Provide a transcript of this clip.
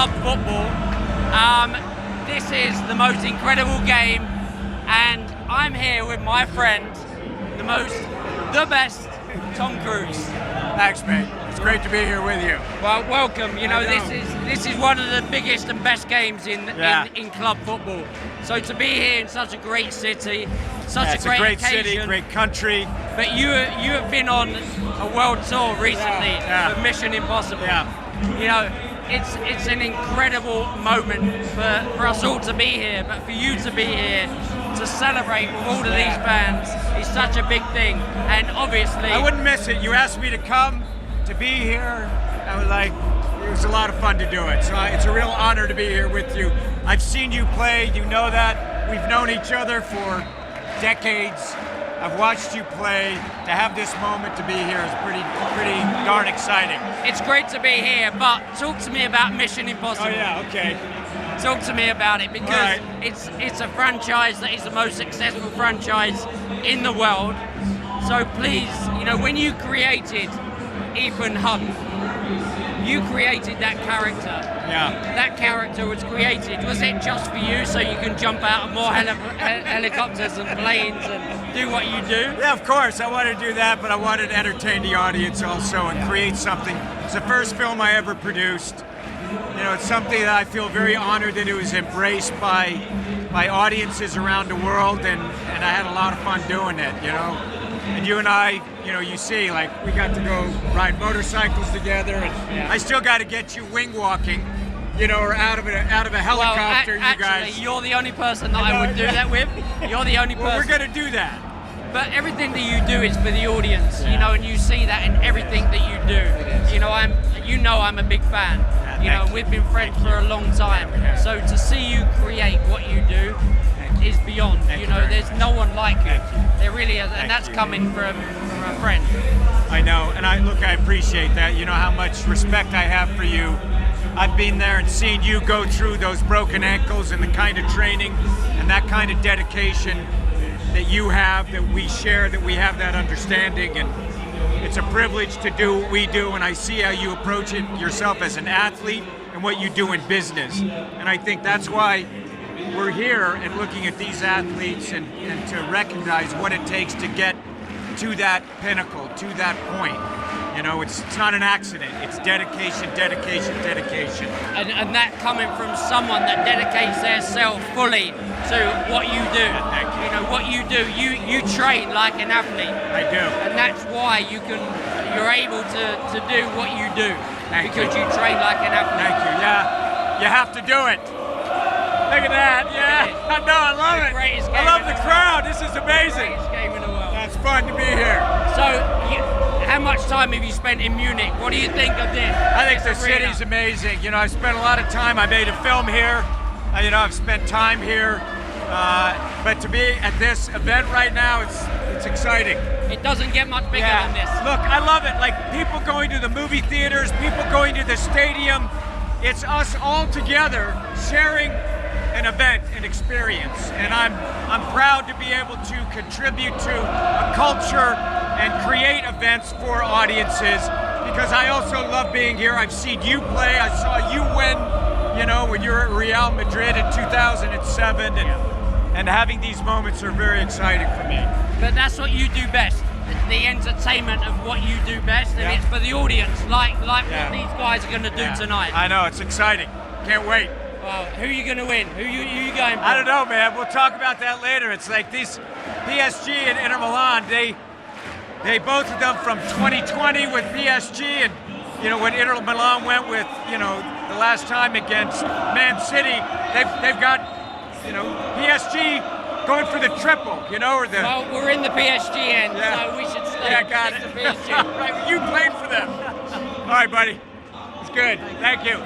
Love football. This is the most incredible game, and I'm here with my friend, the best, Tom Cruise. Thanks, mate. It's great to be here with you. Well, welcome. You know, this is one of the biggest and best games in club football. So to be here in such a great city, such a great occasion, city, great country. But you have been on a world tour recently for Mission Impossible. Yeah. You know, it's an incredible moment for us all to be here, but for you to be here to celebrate with all of these bands is such a big thing. And obviously, I wouldn't miss it. You asked me to come, to be here. I was like, it was a lot of fun to do it. So it's a real honor to be here with you. I've seen you play. You know that. We've known each other for decades. I've watched you play. To have this moment to be here is pretty darn exciting. It's great to be here, but talk to me about Mission Impossible. Oh yeah, okay. Talk to me about it, because it's a franchise that is the most successful franchise in the world. So please, you know, when you created Ethan Hunt, you created that character. Yeah. That character was created. Was it just for you so you can jump out of more helicopters and planes and do what you do? Yeah, of course. I wanted to do that, but I wanted to entertain the audience also and create something. It's the first film I ever produced. You know, it's something that I feel very honored that it was embraced by audiences around the world, and I had a lot of fun doing it, you know. And you and I, you know, you see, like, we got to go ride motorcycles together, and I still got to get you wing walking, you know, or out of a helicopter. Well, actually, you're the only person that I would do that with. You're the only person. Well, we're going to do that. But everything that you do is for the audience, you know, and you see that in everything that you do. You know, I'm a big fan. You know, we've been friends for a long time. So to see you create what you do is beyond. You know, there's no one like you. There really is, and that's coming from a friend. I know, and I appreciate that. You know how much respect I have for you. I've been there and seen you go through those broken ankles and the kind of training and that kind of dedication that you have, that we share, that we have that understanding, and it's a privilege to do what we do, and I see how you approach it yourself as an athlete and what you do in business. And I think that's why we're here and looking at these athletes and to recognize what it takes to get to that pinnacle, to that point. You know, it's not an accident. It's dedication, dedication, dedication. And that coming from someone that dedicates themselves fully to what you do. Thank you. You know, what you do, you train like an athlete. I do. And that's why you're able to do what you do. Because you train like an athlete. Thank you. Yeah, you have to do it. Look at that. Yeah, I know. I love it. I love the crowd. This is amazing. Greatest game in the world. It's fun to be here. So, how much time have you spent in Munich? What do you think of this? I think the city's amazing. You know, I've spent a lot of time. I made a film here. You know, I've spent time here. But to be at this event right now, it's exciting. It doesn't get much bigger than this. Look, I love it. Like, people going to the movie theaters, people going to the stadium. It's us all together sharing an event, an experience, and I'm proud to be able to contribute to a culture and create events for audiences, because I also love being here. I've seen you play. I saw you win, you know, when you were at Real Madrid in 2007, and having these moments are very exciting for me. But that's what you do best. The entertainment of what you do best, and it's for the audience, like what these guys are going to do tonight. I know, it's exciting. Can't wait. Well, who are you going to win? Who you going for? I don't know, man. We'll talk about that later. It's like these PSG and Inter Milan, they both of them from 2020 with PSG, and you know, when Inter Milan went with, you know, the last time against Man City, they've got, you know, PSG going for the triple, you know, or the. Well, we're in the PSG end, so we should stay. Yeah, got it. PSG. Right, you played for them. All right, buddy. It's good. Thank you.